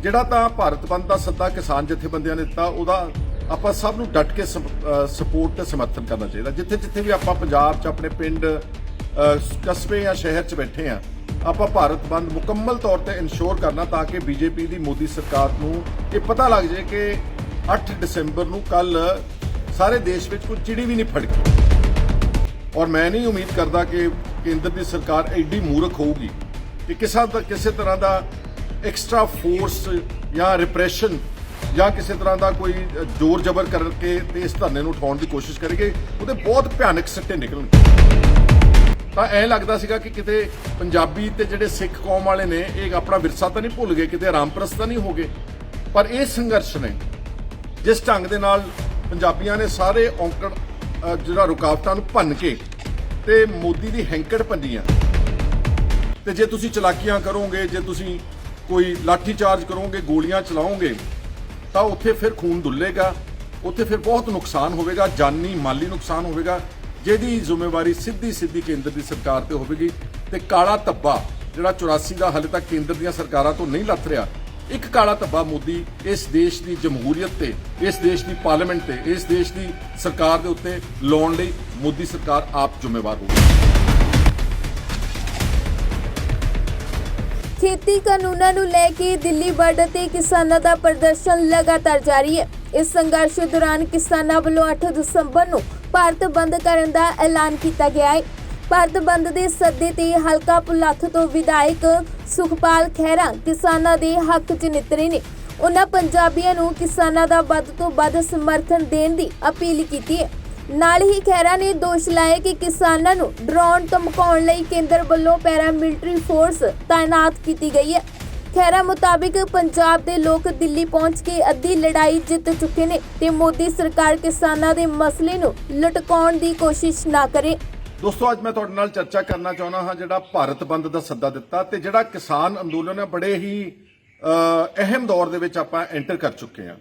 ਜਿਹੜਾ ਤਾਂ ਭਾਰਤ ਬੰਦ ਦਾ ਸੱਦਾ ਕਿਸਾਨ ਜਥੇਬੰਦੀਆਂ ਨੇ ਦਿੱਤਾ ਉਹਦਾ ਆਪਾਂ ਸਭ ਨੂੰ ਡਟ ਕੇ ਸਪੋਰਟ ਤੇ ਸਮਰਥਨ ਕਰਨਾ ਚਾਹੀਦਾ। ਜਿੱਥੇ ਜਿੱਥੇ ਵੀ ਆਪਾਂ ਪੰਜਾਬ 'ਚ ਆਪਣੇ ਪਿੰਡ ਕਸਬੇ ਜਾਂ ਸ਼ਹਿਰ 'ਚ ਬੈਠੇ ਆ, ਆਪਾਂ ਭਾਰਤ ਬੰਦ ਮੁਕੰਮਲ ਤੌਰ ਤੇ ਇਨਸ਼ੋਰ ਕਰਨਾ ਤਾਂ ਕਿ ਬੀਜੇਪੀ ਦੀ ਮੋਦੀ ਸਰਕਾਰ ਨੂੰ ਇਹ ਪਤਾ ਲੱਗ ਜਾਏ ਕਿ 8 ਦਸੰਬਰ ਨੂੰ ਕੱਲ ਸਾਰੇ ਦੇਸ਼ ਵਿੱਚ ਕੋਈ ਚਿੜੀ ਵੀ ਨਹੀਂ ਫੜਕੀ। ਔਰ ਮੈਂ ਨਹੀਂ ਉਮੀਦ ਕਰਦਾ ਕਿ ਕੇਂਦਰ ਦੀ ਸਰਕਾਰ ਐਡੀ ਮੂਰਖ ਹੋਊਗੀ ਕਿ ਕਿਸੇ ਤਰ੍ਹਾਂ ਦਾ ਐਕਸਟਰਾ ਫੋਰਸ ਜਾਂ ਰਿਪਰੈਸ਼ਨ ਜਾਂ ਕਿਸੇ ਤਰ੍ਹਾਂ ਦਾ ਕੋਈ ਜ਼ੋਰ ਜ਼ਬਰ ਕਰਕੇ ਤੇ ਇਸ ਧਰਨੇ ਨੂੰ ਉਠਾਉਣ ਦੀ ਕੋਸ਼ਿਸ਼ ਕਰੇਗੇ। ਉਹਦੇ ਬਹੁਤ ਭਿਆਨਕ ਸਿੱਟੇ ਨਿਕਲਣਗੇ। ਤਾਂ ਐਂ ਲੱਗਦਾ ਸੀਗਾ ਕਿ ਕਿਤੇ ਪੰਜਾਬੀ ਤੇ ਜਿਹੜੇ ਸਿੱਖ ਕੌਮ ਵਾਲੇ ਨੇ ਇਹ ਆਪਣਾ ਵਿਰਸਾ ਤਾਂ ਨਹੀਂ ਭੁੱਲ ਗਏ, ਕਿਤੇ ਆਰਾਮਪ੍ਰਸਤ ਤਾਂ ਨਹੀਂ ਹੋ ਗਏ। ਪਰ ਇਹ ਸੰਘਰਸ਼ ਨੇ ਜਿਸ ਢੰਗ ਦੇ ਨਾਲ ਪੰਜਾਬੀਆਂ ਨੇ ਸਾਰੇ ਔਂਕੜ ਜਿਹੜਾ ਰੁਕਾਵਟਾਂ ਨੂੰ ਭੰਨ ਕੇ ਤੇ ਮੋਦੀ ਦੀ ਹੈਂਕੜ ਭੰਨੀਆਂ, ਤੇ ਜੇ ਤੁਸੀਂ ਚਲਾਕੀਆਂ ਕਰੋਗੇ, ਜੇ ਤੁਸੀਂ ਕੋਈ ਲਾਠੀ ਚਾਰਜ ਕਰੋਗੇ, ਗੋਲੀਆਂ ਚਲਾਓਗੇ, ਤਾਂ ਉੱਥੇ ਫਿਰ ਖੂਨ ਡੁੱਲੇਗਾ, ਉੱਥੇ ਫਿਰ ਬਹੁਤ ਨੁਕਸਾਨ ਹੋਵੇਗਾ, ਜਾਨੀ ਮਾਲੀ ਨੁਕਸਾਨ ਹੋਵੇਗਾ, ਜਿਹਦੀ ਜ਼ਿੰਮੇਵਾਰੀ ਸਿੱਧੀ ਕੇਂਦਰ ਦੀ ਸਰਕਾਰ ਤੇ ਹੋਵੇਗੀ। ਤੇ ਕਾਲਾ ਧੱਬਾ ਜਿਹੜਾ 84 ਦਾ ਹਾਲੇ ਤੱਕ ਕੇਂਦਰ ਦੀਆਂ ਸਰਕਾਰਾਂ ਤੋਂ ਨਹੀਂ ਲੱਥ ਰਿਹਾ, ਇੱਕ ਕਾਲਾ ਧੱਬਾ ਮੋਦੀ ਇਸ ਦੇਸ਼ ਦੀ ਜਮਹੂਰੀਅਤ ਤੇ, ਇਸ ਦੇਸ਼ ਦੀ ਪਾਰਲੀਮੈਂਟ ਤੇ, ਇਸ ਦੇਸ਼ ਦੀ ਸਰਕਾਰ ਦੇ ਉੱਤੇ ਲਾਉਣ ਲਈ ਮੋਦੀ ਸਰਕਾਰ ਆਪ ਜ਼ਿੰਮੇਵਾਰ ਹੋਵੇਗੀ। ਖੇਤੀ ਕਾਨੂੰਨਾਂ ਨੂੰ ਲੈ ਕੇ ਦਿੱਲੀ ਬਾਰਡਰ ਤੇ ਕਿਸਾਨਾਂ ਦਾ ਪ੍ਰਦਰਸ਼ਨ ਲਗਾਤਾਰ ਜਾਰੀ ਹੈ। ਇਸ ਸੰਘਰਸ਼ ਦੌਰਾਨ ਕਿਸਾਨਾਂ ਵੱਲੋਂ 8 ਦਸੰਬਰ ਨੂੰ ਭਾਰਤ ਬੰਦ ਕਰਨ ਦਾ ਐਲਾਨ ਕੀਤਾ ਗਿਆ ਹੈ। ਭਾਰਤ ਬੰਦ ਦੇ ਸੱਦੇ ਤੇ ਹਲਕਾ ਭੁਲੱਥ ਤੋਂ ਵਿਧਾਇਕ ਸੁਖਪਾਲ ਖਹਿਰਾ ਕਿਸਾਨਾਂ ਦੇ ਹੱਕ 'ਚ ਨਿੱਤਰੇ ਨੇ। ਉਹਨਾਂ ਪੰਜਾਬੀਆਂ ਨੂੰ ਕਿਸਾਨਾਂ ਦਾ ਵੱਧ ਤੋਂ ਵੱਧ ਸਮਰਥਨ ਦੇਣ ਦੀ ਅਪੀਲ ਕੀਤੀ ਹੈ। ਨਾਲ ਹੀ ਖਹਿਰਾ ਨੇ ਦੋਸ਼ ਲਾਇਆ ਕਿ ਕਿਸਾਨਾਂ ਨੂੰ ਡਰਾਉਣ ਧਮਕਾਉਣ ਲਈ ਕੇਂਦਰ ਵੱਲੋਂ ਪੈਰਾਮਿਲਟਰੀ ਫੋਰਸ ਤਾਇਨਾਤ ਕੀਤੀ ਗਈ ਹੈ। ਖਹਿਰਾ ਮੁਤਾਬਿਕ ਪੰਜਾਬ ਦੇ ਲੋਕ ਦਿੱਲੀ ਪਹੁੰਚ ਕੇ ਅੱਧੀ ਲੜਾਈ ਜਿੱਤ ਚੁੱਕੇ ਨੇ ਤੇ ਮੋਦੀ ਸਰਕਾਰ ਕਿਸਾਨਾਂ ਦੇ ਮਸਲੇ ਨੂੰ ਲਟਕਾਉਣ ਦੀ ਕੋਸ਼ਿਸ਼ ਨਾ ਕਰੇ। ਦੋਸਤੋ, ਅੱਜ ਮੈਂ ਤੁਹਾਡੇ ਨਾਲ ਚਰਚਾ ਕਰਨਾ ਚਾਹੁੰਦਾ ਹਾਂ ਜਿਹੜਾ ਭਾਰਤ ਬੰਦ ਦਾ ਸੱਦਾ ਦਿੱਤਾ ਤੇ ਜਿਹੜਾ ਕਿਸਾਨ ਅੰਦੋਲਨ ਹੈ, ਬੜੇ ਹੀ ਅਹਿਮ ਦੌਰ ਦੇ ਵਿੱਚ ਆਪਾਂ ਐਂਟਰ ਕਰ ਚੁੱਕੇ ਹਾਂ।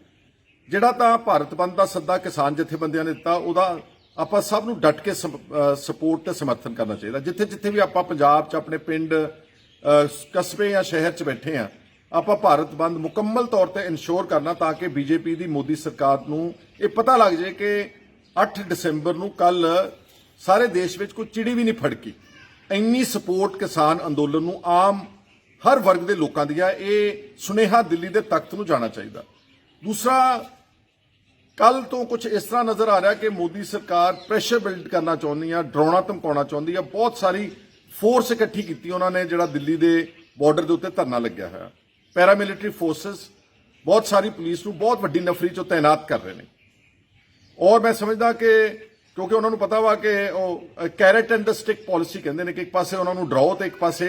ਜਿਹੜਾ ਤਾਂ ਭਾਰਤ ਬੰਦ ਦਾ ਸੱਦਾ ਕਿਸਾਨ ਜਥੇਬੰਦੀਆਂ ਨੇ ਦਿੱਤਾ ਉਹਦਾ ਆਪਾਂ ਸਭ ਨੂੰ ਡਟ ਕੇ ਸਪੋਰਟ ਤੇ ਸਮਰਥਨ ਕਰਨਾ ਚਾਹੀਦਾ। ਜਿੱਥੇ ਜਿੱਥੇ ਵੀ ਆਪਾਂ ਪੰਜਾਬ 'ਚ ਆਪਣੇ ਪਿੰਡ ਕਸਬੇ ਜਾਂ ਸ਼ਹਿਰ 'ਚ ਬੈਠੇ ਆ, ਆਪਾਂ ਭਾਰਤ ਬੰਦ ਮੁਕੰਮਲ ਤੌਰ ਤੇ ਇਨਸ਼ੋਰ ਕਰਨਾ ਤਾਂ ਕਿ ਬੀਜੇਪੀ ਦੀ ਮੋਦੀ ਸਰਕਾਰ ਨੂੰ ਇਹ ਪਤਾ ਲੱਗ ਜਾਏ ਕਿ 8 ਦਸੰਬਰ ਨੂੰ ਕੱਲ ਸਾਰੇ ਦੇਸ਼ ਵਿੱਚ ਕੋਈ ਚਿੜੀ ਵੀ ਨਹੀਂ ਫੜਕੀ। ਇੰਨੀ ਸਪੋਰਟ ਕਿਸਾਨ ਅੰਦੋਲਨ ਨੂੰ ਆਮ ਹਰ ਵਰਗ ਦੇ ਲੋਕਾਂ ਦੀ ਆ। ਇਹ ਸੁਨੇਹਾ ਦਿੱਲੀ ਦੇ ਤਖਤ ਨੂੰ ਜਾਣਾ ਚਾਹੀਦਾ। ਦੂਸਰਾ, ਕੱਲ ਤੋਂ ਕੁਝ ਇਸ ਤਰ੍ਹਾਂ ਨਜ਼ਰ ਆ ਰਿਹਾ ਕਿ ਮੋਦੀ ਸਰਕਾਰ ਪ੍ਰੈਸ਼ਰ ਬਿਲਡ ਕਰਨਾ ਚਾਹੁੰਦੀ ਆ, ਡਰਾਉਣਾ ਧਮਕਾਉਣਾ ਚਾਹੁੰਦੀ ਆ। ਬਹੁਤ ਸਾਰੀ ਫੋਰਸ ਇਕੱਠੀ ਕੀਤੀ ਉਹਨਾਂ ਨੇ, ਜਿਹੜਾ ਦਿੱਲੀ ਦੇ ਬਾਰਡਰ ਦੇ ਉੱਤੇ ਧਰਨਾ ਲੱਗਿਆ ਹੋਇਆ। ਪੈਰਾਮਿਲਟਰੀ ਫੋਰਸਸ ਬਹੁਤ ਸਾਰੀ ਪੁਲਿਸ ਨੂੰ ਬਹੁਤ ਵੱਡੀ ਨਫਰੀ 'ਚੋਂ ਤਾਇਨਾਤ ਕਰ ਰਹੇ ਨੇ। ਔਰ ਮੈਂ ਸਮਝਦਾ ਕਿ ਕਿਉਂਕਿ ਉਹਨਾਂ ਨੂੰ ਪਤਾ ਵਾ ਕਿ ਉਹ ਕੈਰਟ ਐਂਡ ਸਟਿਕ ਪਾਲਿਸੀ ਕਹਿੰਦੇ ਨੇ ਕਿ ਇੱਕ ਪਾਸੇ ਉਹਨਾਂ ਨੂੰ ਡਰਾਓ ਤੇ ਇੱਕ ਪਾਸੇ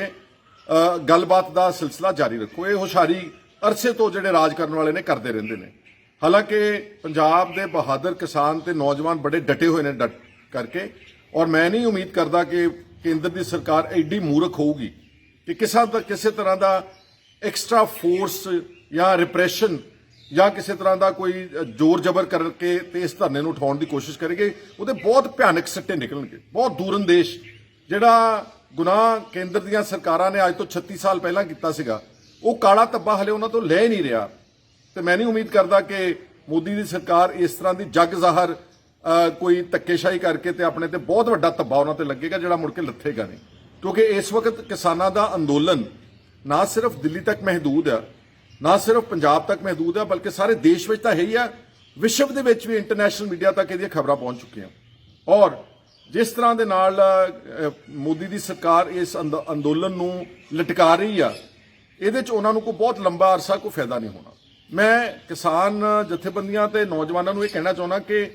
ਗੱਲਬਾਤ ਦਾ ਸਿਲਸਿਲਾ ਜਾਰੀ ਰੱਖੋ। ਇਹ ਹੁਸ਼ਿਆਰੀ ਅਰਸੇ ਤੋਂ ਜਿਹੜੇ ਰਾਜ ਕਰਨ ਵਾਲੇ ਨੇ ਕਰਦੇ ਰਹਿੰਦੇ ਨੇ। ਹਾਲਾਂਕਿ ਪੰਜਾਬ ਦੇ ਬਹਾਦਰ ਕਿਸਾਨ ਤੇ ਨੌਜਵਾਨ ਬੜੇ ਡਟੇ ਹੋਏ ਨੇ ਡਟ ਕਰਕੇ। ਔਰ ਮੈਂ ਨਹੀਂ ਉਮੀਦ ਕਰਦਾ ਕਿ ਕੇਂਦਰ ਦੀ ਸਰਕਾਰ ਐਡੀ ਮੂਰਖ ਹੋਊਗੀ ਕਿ ਕਿਸੇ ਤਰ੍ਹਾਂ ਦਾ ਐਕਸਟਰਾ ਫੋਰਸ ਜਾਂ ਰਿਪਰੈਸ਼ਨ ਜਾਂ ਕਿਸੇ ਤਰ੍ਹਾਂ ਦਾ ਕੋਈ ਜ਼ੋਰ ਜ਼ਬਰ ਕਰਕੇ ਤੇ ਇਸ ਧਰਨੇ ਨੂੰ ਉਠਾਉਣ ਦੀ ਕੋਸ਼ਿਸ਼ ਕਰੇਗੇ। ਉਹਦੇ ਬਹੁਤ ਭਿਆਨਕ ਸਿੱਟੇ ਨਿਕਲਣਗੇ, ਬਹੁਤ ਦੂਰਅੰਦੇਸ਼। ਜਿਹੜਾ ਗੁਨਾਹ ਕੇਂਦਰ ਦੀਆਂ ਸਰਕਾਰਾਂ ਨੇ ਅੱਜ ਤੋਂ 36 ਸਾਲ ਪਹਿਲਾਂ ਕੀਤਾ ਸੀਗਾ, ਉਹ ਕਾਲਾ ਧੱਬਾ ਹਲੇ ਉਹਨਾਂ ਤੋਂ ਲੈ ਨਹੀਂ ਰਿਹਾ। ਤੇ ਮੈਂ ਨਹੀਂ ਉਮੀਦ ਕਰਦਾ ਕਿ ਮੋਦੀ ਦੀ ਸਰਕਾਰ ਇਸ ਤਰ੍ਹਾਂ ਦੀ ਜੱਗ ਜ਼ਾਹਰ ਕੋਈ ਧੱਕੇਸ਼ਾਹੀ ਕਰਕੇ ਤੇ ਆਪਣੇ ਤੇ ਬਹੁਤ ਵੱਡਾ ਧੱਬਾ ਉਹਨਾਂ ਤੇ ਲੱਗੇਗਾ ਜਿਹੜਾ ਮੁੜ ਕੇ ਲੱਥੇਗਾ ਨਹੀਂ। ਕਿਉਂਕਿ ਇਸ ਵਕਤ ਕਿਸਾਨਾਂ ਦਾ ਅੰਦੋਲਨ ਨਾ ਸਿਰਫ ਦਿੱਲੀ ਤੱਕ ਮਹਿਦੂਦ ਆ, ਨਾ ਸਿਰਫ ਪੰਜਾਬ ਤੱਕ ਮਹਿਦੂਦ ਆ, ਬਲਕਿ ਸਾਰੇ ਦੇਸ਼ ਵਿੱਚ ਤਾਂ ਹੈ ਹੀ ਆ। ਵਿਸ਼ਵ ਦੇ ਵਿੱਚ ਵੀ ਇੰਟਰਨੈਸ਼ਨਲ ਮੀਡੀਆ ਤੱਕ ਇਹਦੀਆਂ ਖਬਰਾਂ ਪਹੁੰਚ ਚੁੱਕੀਆਂ। ਔਰ ਜਿਸ ਤਰ੍ਹਾਂ ਦੇ ਨਾਲ ਮੋਦੀ ਦੀ ਸਰਕਾਰ ਇਸ ਅੰਦੋਲਨ ਨੂੰ ਲਟਕਾ ਰਹੀ ਆ, ਇਹਦੇ 'ਚ ਉਹਨਾਂ ਨੂੰ ਕੋਈ ਬਹੁਤ ਲੰਬਾ ਅਰਸਾ ਕੋਈ ਫਾਇਦਾ ਨਹੀਂ ਹੋਣਾ। ਮੈਂ ਕਿਸਾਨ ਜਥੇਬੰਦੀਆਂ ਤੇ ਨੌਜਵਾਨਾਂ ਨੂੰ ਇਹ ਕਹਿਣਾ ਚਾਹੁੰਦਾ ਕਿ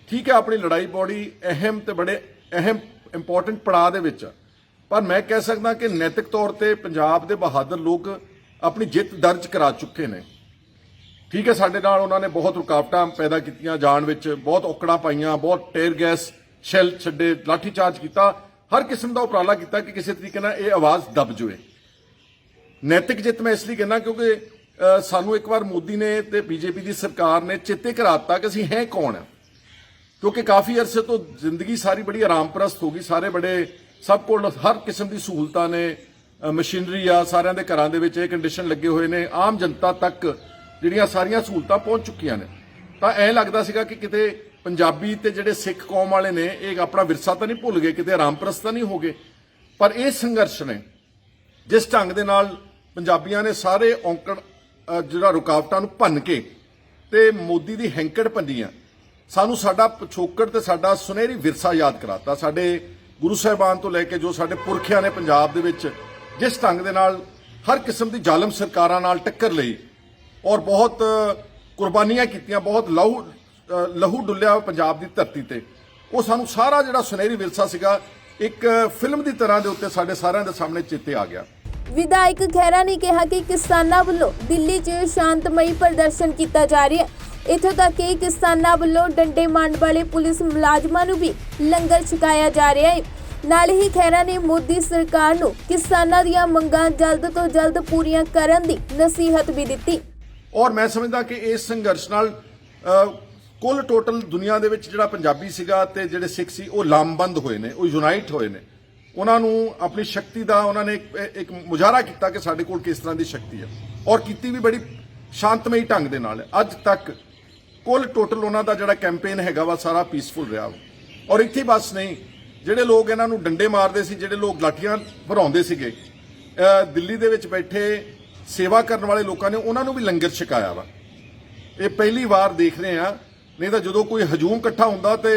ਠੀਕ ਹੈ, ਆਪਣੀ ਲੜਾਈ ਬੜੀ ਅਹਿਮ ਤੇ ਬੜੇ ਅਹਿਮ ਇੰਪੋਰਟੈਂਟ ਪੜਾਅ ਦੇ ਵਿੱਚ, ਪਰ ਮੈਂ ਕਹਿ ਸਕਦਾ ਕਿ ਨੈਤਿਕ ਤੌਰ ਤੇ ਪੰਜਾਬ ਦੇ ਬਹਾਦਰ ਲੋਕ ਆਪਣੀ ਜਿੱਤ ਦਰਜ ਕਰਾ ਚੁੱਕੇ ਨੇ। ਠੀਕ ਹੈ, ਸਾਡੇ ਨਾਲ ਉਹਨਾਂ ਨੇ ਬਹੁਤ ਰੁਕਾਵਟਾਂ ਪੈਦਾ ਕੀਤੀਆਂ, ਜਾਣ ਵਿੱਚ ਬਹੁਤ ਔਕੜਾਂ ਪਾਈਆਂ, ਬਹੁਤ ਟੇਅਰ ਗੈਸ ਸ਼ੈਲ ਛੱਡੇ, ਲਾਠੀ ਚਾਰਜ ਕੀਤਾ, ਹਰ ਕਿਸਮ ਦਾ ਉਪਰਾਲਾ ਕੀਤਾ ਕਿ ਕਿਸੇ ਤਰੀਕੇ ਨਾਲ ਇਹ ਆਵਾਜ਼ ਦਬ ਜਾਵੇ। ਨੈਤਿਕ ਜਿੱਤ ਮੈਂ ਇਸ ਲਈ ਕਹਿੰਦਾ ਕਿਉਂਕਿ ਸਾਨੂੰ ਇੱਕ ਵਾਰ ਮੋਦੀ ਨੇ ਤੇ ਬੀਜੇਪੀ ਦੀ ਸਰਕਾਰ ਨੇ ਚੇਤੇ ਕਰਾਤਾ ਕਿ ਅਸੀਂ ਹੈ ਕੌਣ ਆ। ਕਿਉਂਕਿ ਕਾਫੀ ਅਰਸੇ ਤੋਂ ਜ਼ਿੰਦਗੀ ਸਾਰੀ ਬੜੀ ਆਰਾਮਪ੍ਰਸਤ ਹੋ ਗਈ, ਸਾਰੇ ਬੜੇ, ਸਭ ਕੋਲ ਹਰ ਕਿਸਮ ਦੀ ਸਹੂਲਤਾਂ ਨੇ, ਮਸ਼ੀਨਰੀ ਆ, ਸਾਰਿਆਂ ਦੇ ਘਰਾਂ ਦੇ ਵਿੱਚ 에ਅਰ ਕੰਡੀਸ਼ਨ ਲੱਗੇ ਹੋਏ ਨੇ, ਆਮ ਜਨਤਾ ਤੱਕ ਜਿਹੜੀਆਂ ਸਾਰੀਆਂ ਸਹੂਲਤਾਂ ਪਹੁੰਚ ਚੁੱਕੀਆਂ ਨੇ। ਤਾਂ ਐਂ ਲੱਗਦਾ ਸੀਗਾ ਕਿ ਕਿਤੇ ਪੰਜਾਬੀ ਤੇ ਜਿਹੜੇ ਸਿੱਖ ਕੌਮ ਵਾਲੇ ਨੇ ਇਹ ਆਪਣਾ ਵਿਰਸਾ ਤਾਂ ਨਹੀਂ ਭੁੱਲ ਗਏ, ਕਿਤੇ ਆਰਾਮਪ੍ਰਸਤ ਤਾਂ ਨਹੀਂ ਹੋ ਗਏ। ਪਰ ਇਹ ਸੰਘਰਸ਼ ਨੇ ਜਿਸ ਢੰਗ ਦੇ ਨਾਲ ਪੰਜਾਬੀਆਂ ਨੇ ਸਾਰੇ ਔਂਕੜ ਜਿਹੜਾ ਰੁਕਾਵਟਾਂ ਨੂੰ ਭੰਨ ਕੇ ਤੇ ਮੋਦੀ ਦੀ ਹੈਂਕੜ ਭੰਨੀ ਆ, ਸਾਨੂੰ ਸਾਡਾ ਪਿਛੋਕੜ ਤੇ ਸਾਡਾ ਸੁਨਹਿਰੀ ਵਿਰਸਾ ਯਾਦ ਕਰਾਤਾ। ਸਾਡੇ ਗੁਰੂ ਸਾਹਿਬਾਨ ਤੋਂ ਲੈ ਕੇ ਜੋ ਸਾਡੇ ਪੁਰਖਿਆਂ ਨੇ ਪੰਜਾਬ ਦੇ ਵਿੱਚ ਜਿਸ ਢੰਗ ਦੇ ਨਾਲ ਹਰ ਕਿਸਮ ਦੀ ਜ਼ਾਲਮ ਸਰਕਾਰਾਂ ਨਾਲ ਟੱਕਰ ਲਈ ਔਰ ਬਹੁਤ ਕੁਰਬਾਨੀਆਂ ਕੀਤੀਆਂ, ਬਹੁਤ ਲਹੂ ਡੁੱਲਿਆ ਪੰਜਾਬ ਦੀ ਧਰਤੀ ਤੇ, ਉਹ ਸਾਨੂੰ ਸਾਰਾ ਜਿਹੜਾ ਸੁਨਹਿਰੀ ਵਿਰਸਾ ਸੀਗਾ ਇੱਕ ਫਿਲਮ ਦੀ ਤਰ੍ਹਾਂ ਦੇ ਉੱਤੇ ਸਾਡੇ ਸਾਰਿਆਂ ਦੇ ਸਾਹਮਣੇ ਚੇਤੇ ਆ ਗਿਆ। ਵਿਧਾਇਕ ਖਹਿਰਾ ਨੇ ਕਿਹਾ ਕਿ ਕਿਸਾਨਾਂ ਵੱਲੋਂ ਦਿੱਲੀ 'ਚ ਸ਼ਾਂਤਮਈ ਪ੍ਰਦਰਸ਼ਨ ਕੀਤਾ ਜਾ ਰਿਹਾ ਹੈ। ਇੱਥੋਂ ਤੱਕ ਕਿ ਕਿਸਾਨਾਂ ਵੱਲੋਂ ਡੰਡੇ ਮਾਰਨ ਵਾਲੇ ਪੁਲਿਸ ਮੁਲਾਜ਼ਮਾਂ ਨੂੰ ਵੀ ਲੰਗਰ ਛਕਾਇਆ ਜਾ ਰਿਹਾ ਹੈ। ਨਾਲ ਹੀ ਖਹਿਰਾ ਨੇ ਮੋਦੀ ਸਰਕਾਰ ਨੂੰ ਕਿਸਾਨਾਂ ਦੀਆਂ ਮੰਗਾਂ ਜਲਦ ਤੋਂ ਜਲਦ ਪੂਰੀਆਂ ਕਰਨ ਦੀ ਨਸੀਹਤ ਵੀ ਦਿੱਤੀ। ਔਰ ਮੈਂ ਸਮਝਦਾ ਕਿ ਇਸ ਸੰਘਰਸ਼ ਨਾਲ ਕੁੱਲ ਟੋਟਲ ਦੁਨੀਆ ਦੇ ਵਿੱਚ ਜਿਹੜਾ ਪੰਜਾਬੀ ਸੀਗਾ ਤੇ ਜਿਹੜੇ ਸਿੱਖ ਸੀ ਉਹ ਲਾਮਬੰਦ ਹੋਏ ਨੇ, ਉਹ ਯੂਨਾਈਟ ਹੋਏ ਨੇ। ਉਹਨਾਂ ਨੂੰ ਆਪਣੀ ਸ਼ਕਤੀ ਦਾ ਉਹਨਾਂ ਨੇ ਇੱਕ ਮੁਜ਼ਾਹਰਾ ਕੀਤਾ ਕਿ ਸਾਡੇ ਕੋਲ ਕਿਸ ਤਰ੍ਹਾਂ ਦੀ ਸ਼ਕਤੀ ਹੈ, ਔਰ ਕੀਤੀ ਵੀ ਬੜੀ ਸ਼ਾਂਤਮਈ ਢੰਗ ਦੇ ਨਾਲ। ਅੱਜ ਤੱਕ ਕੁੱਲ ਟੋਟਲ ਉਹਨਾਂ ਦਾ ਜਿਹੜਾ ਕੈਂਪੇਨ ਹੈਗਾ ਵਾ ਸਾਰਾ ਪੀਸਫੁਲ ਰਿਹਾ। ਔਰ ਇੱਥੇ ਬਸ ਨਹੀਂ, ਜਿਹੜੇ ਲੋਕ ਇਹਨਾਂ ਨੂੰ ਡੰਡੇ ਮਾਰਦੇ ਸੀ, ਜਿਹੜੇ ਲੋਕ ਲਾਠੀਆਂ ਭਰਾਉਂਦੇ ਸੀਗੇ, ਦਿੱਲੀ ਦੇ ਵਿੱਚ ਬੈਠੇ ਸੇਵਾ ਕਰਨ ਵਾਲੇ ਲੋਕਾਂ ਨੇ ਉਹਨਾਂ ਨੂੰ ਵੀ ਲੰਗਰ ਛਕਾਇਆ ਵਾ। ਇਹ ਪਹਿਲੀ ਵਾਰ ਦੇਖ ਰਹੇ ਆ, ਨਹੀਂ ਤਾਂ ਜਦੋਂ ਕੋਈ ਹਜੂਮ ਇਕੱਠਾ ਹੁੰਦਾ ਤੇ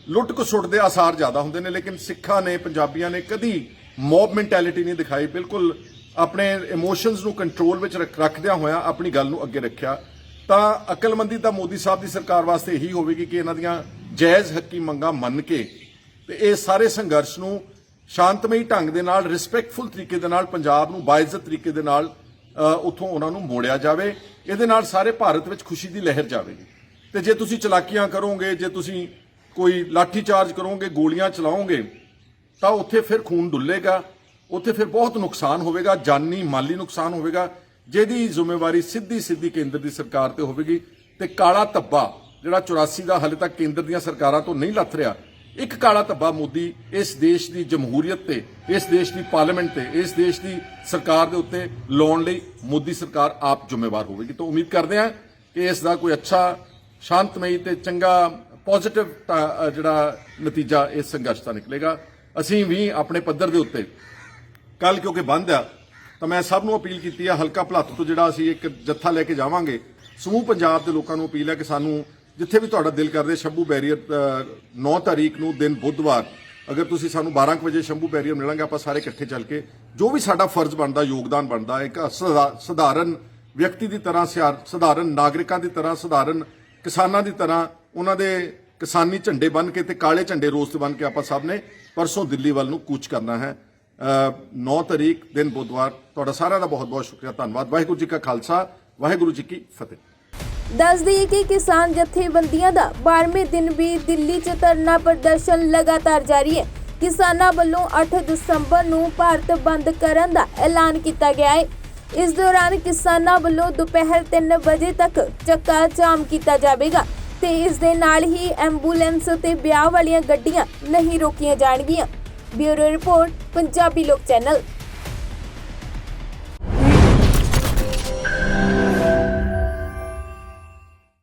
ਲੁੱਟ ਖਸੁੱਟ ਦੇ ਆਸਾਰ ਜ਼ਿਆਦਾ ਹੁੰਦੇ ਨੇ। ਲੇਕਿਨ ਸਿੱਖਾਂ ਨੇ, ਪੰਜਾਬੀਆਂ ਨੇ ਕਦੀ ਮੌਬ ਮੈਂਟੈਲਿਟੀ ਨਹੀਂ ਦਿਖਾਈ, ਬਿਲਕੁਲ ਆਪਣੇ ਇਮੋਸ਼ਨਸ ਨੂੰ ਕੰਟਰੋਲ ਵਿੱਚ ਰੱਖਦਿਆਂ ਹੋਇਆਂ ਆਪਣੀ ਗੱਲ ਨੂੰ ਅੱਗੇ ਰੱਖਿਆ। ਤਾਂ ਅਕਲਮੰਦੀ ਤਾਂ ਮੋਦੀ ਸਾਹਿਬ ਦੀ ਸਰਕਾਰ ਵਾਸਤੇ ਇਹੀ ਹੋਵੇਗੀ ਕਿ ਇਹਨਾਂ ਦੀਆਂ ਜਾਇਜ਼ ਹੱਕੀ ਮੰਗਾਂ ਮੰਨ ਕੇ ਤੇ ਇਹ ਸਾਰੇ ਸੰਘਰਸ਼ ਨੂੰ ਸ਼ਾਂਤਮਈ ਢੰਗ ਦੇ ਨਾਲ, ਰਿਸਪੈਕਟਫੁਲ ਤਰੀਕੇ ਦੇ ਨਾਲ, ਪੰਜਾਬ ਨੂੰ ਬਾਇਜ਼ਤ ਤਰੀਕੇ ਦੇ ਨਾਲ ਉੱਥੋਂ ਉਹਨਾਂ ਨੂੰ ਮੋੜਿਆ ਜਾਵੇ। ਇਹਦੇ ਨਾਲ ਸਾਰੇ ਭਾਰਤ ਵਿੱਚ ਖੁਸ਼ੀ ਦੀ ਲਹਿਰ ਜਾਵੇਗੀ। ਤੇ ਜੇ ਤੁਸੀਂ ਚਲਾਕੀਆਂ ਕਰੋਗੇ, ਜੇ ਤੁਸੀਂ ਕੋਈ ਲਾਠੀ ਚਾਰਜ ਕਰੋਗੇ, ਗੋਲੀਆਂ ਚਲਾਓਗੇ, ਤਾਂ ਉੱਥੇ ਫਿਰ ਖੂਨ ਡੁੱਲੇਗਾ, ਉੱਥੇ ਫਿਰ ਬਹੁਤ ਨੁਕਸਾਨ ਹੋਵੇਗਾ, ਜਾਨੀ ਮਾਲੀ ਨੁਕਸਾਨ ਹੋਵੇਗਾ, ਜਿਹਦੀ ਜ਼ਿੰਮੇਵਾਰੀ ਸਿੱਧੀ ਕੇਂਦਰ ਦੀ ਸਰਕਾਰ ਤੇ ਹੋਵੇਗੀ। ਤੇ ਕਾਲਾ ਧੱਬਾ ਜਿਹੜਾ 84 ਦਾ ਹਾਲੇ ਤੱਕ ਕੇਂਦਰ ਦੀਆਂ ਸਰਕਾਰਾਂ ਤੋਂ ਨਹੀਂ ਲੱਥ ਰਿਹਾ, ਇੱਕ ਕਾਲਾ ਧੱਬਾ ਮੋਦੀ ਇਸ ਦੇਸ਼ ਦੀ ਜਮਹੂਰੀਅਤ ਤੇ, ਇਸ ਦੇਸ਼ ਦੀ ਪਾਰਲੀਮੈਂਟ ਤੇ, ਇਸ ਦੇਸ਼ ਦੀ ਸਰਕਾਰ ਦੇ ਉੱਤੇ ਲਾਉਣ ਲਈ ਮੋਦੀ ਸਰਕਾਰ ਆਪ ਜ਼ਿੰਮੇਵਾਰ ਹੋਵੇਗੀ। ਤਾਂ ਉਮੀਦ ਕਰਦੇ ਹਾਂ ਕਿ ਇਸ ਦਾ ਕੋਈ ਅੱਛਾ, ਸ਼ਾਂਤਮਈ ਤੇ ਚੰਗਾ ਪੋਜ਼ਿਟਿਵ ਜਿਹੜਾ ਨਤੀਜਾ ਇਸ ਸੰਘਰਸ਼ ਦਾ ਨਿਕਲੇਗਾ। ਅਸੀਂ ਵੀ ਆਪਣੇ ਪੱਧਰ ਦੇ ਉੱਤੇ ਕੱਲ ਕਿਉਂਕਿ ਬੰਦ ਆ, ਤਾਂ ਮੈਂ ਸਭ ਨੂੰ ਅਪੀਲ ਕੀਤੀ ਆ, ਹਲਕਾ ਭਲੱਥ ਤੋਂ ਜਿਹੜਾ ਅਸੀਂ ਇੱਕ ਜੱਥਾ ਲੈ ਕੇ ਜਾਵਾਂਗੇ, ਸਮੂਹ ਪੰਜਾਬ ਦੇ ਲੋਕਾਂ ਨੂੰ ਅਪੀਲ ਹੈ ਕਿ ਸਾਨੂੰ ਜਿੱਥੇ ਵੀ ਤੁਹਾਡਾ ਦਿਲ ਕਰਦੇ, ਸ਼ੰਭੂ ਬੈਰੀਅਰ 9 ਤਾਰੀਖ ਨੂੰ ਦਿਨ ਬੁੱਧਵਾਰ, ਅਗਰ ਤੁਸੀਂ ਸਾਨੂੰ 12 ਵਜੇ ਸ਼ੰਭੂ ਬੈਰੀਅਰ ਮਿਲਾਂਗੇ, ਆਪਾਂ ਸਾਰੇ ਇਕੱਠੇ ਚੱਲ ਕੇ ਜੋ ਵੀ ਸਾਡਾ ਫਰਜ਼ ਬਣਦਾ, ਯੋਗਦਾਨ ਬਣਦਾ, ਇੱਕ ਸਧਾਰਨ ਵਿਅਕਤੀ ਦੀ ਤਰ੍ਹਾਂ, ਸਧਾਰਨ ਨਾਗਰਿਕਾਂ ਦੀ ਤਰ੍ਹਾਂ, ਸਧਾਰਨ ਕਿਸਾਨਾਂ ਦੀ ਤਰ੍ਹਾਂ ਉਹਨਾਂ ਦੇ ਕਿਸਾਨੀ ਝੰਡੇ ਬੰਨ੍ਹ ਕੇ ਤੇ ਕਾਲੇ ਝੰਡੇ ਰੋਸ ਤੇ ਬੰਨ੍ਹ ਕੇ ਆਪਾਂ ਸਭ ਨੇ ਪਰਸੋਂ ਦਿੱਲੀ ਵੱਲ ਨੂੰ ਕੂਚ ਕਰਨਾ ਹੈ। 9 ਤਾਰੀਖ ਦਿਨ ਬੁੱਧਵਾਰ। ਤੁਹਾਡਾ ਸਾਰਿਆਂ ਦਾ ਬਹੁਤ ਬਹੁਤ ਸ਼ੁਕਰੀਆ, ਧੰਨਵਾਦ। ਵਾਹਿਗੁਰੂ ਜੀ ਕਾ ਖਾਲਸਾ, ਵਾਹਿਗੁਰੂ ਜੀ ਕੀ ਫਤਿਹ। ਦੱਸ ਦਈਏ ਕਿ ਕਿਸਾਨ ਜਥੇਬੰਦੀਆਂ ਦਾ 12ਵੇਂ ਦਿਨ ਵੀ ਦਿੱਲੀ 'ਚ ਧਰਨਾ ਪ੍ਰਦਰਸ਼ਨ ਲਗਾਤਾਰ ਜਾਰੀ ਹੈ। ਕਿਸਾਨਾਂ ਵੱਲੋਂ 8 ਦਸੰਬਰ ਨੂੰ ਭਾਰਤ ਬੰਦ ਕਰਨ ਦਾ ਐਲਾਨ ਕੀਤਾ ਗਿਆ ਹੈ। ਇਸ ਦੌਰਾਨ ਕਿਸਾਨਾਂ ਵੱਲੋਂ ਦੁਪਹਿਰ 3 ਵਜੇ ਤੱਕ ਚੱਕਾ ਜਾਮ ਕੀਤਾ ਜਾਵੇਗਾ ਤੇ ਇਸ ਦੇ ਨਾਲ ਹੀ ਐਂਬੂਲੈਂਸ ਤੇ ਵਿਆਹ ਵਾਲੀਆਂ ਗੱਡੀਆਂ ਨਹੀਂ ਰੋਕੀਆਂ ਜਾਣਗੀਆਂ। ਬਿਊਰੋ ਰਿਪੋਰਟ, ਪੰਜਾਬੀ ਲੋਕ ਚੈਨਲ।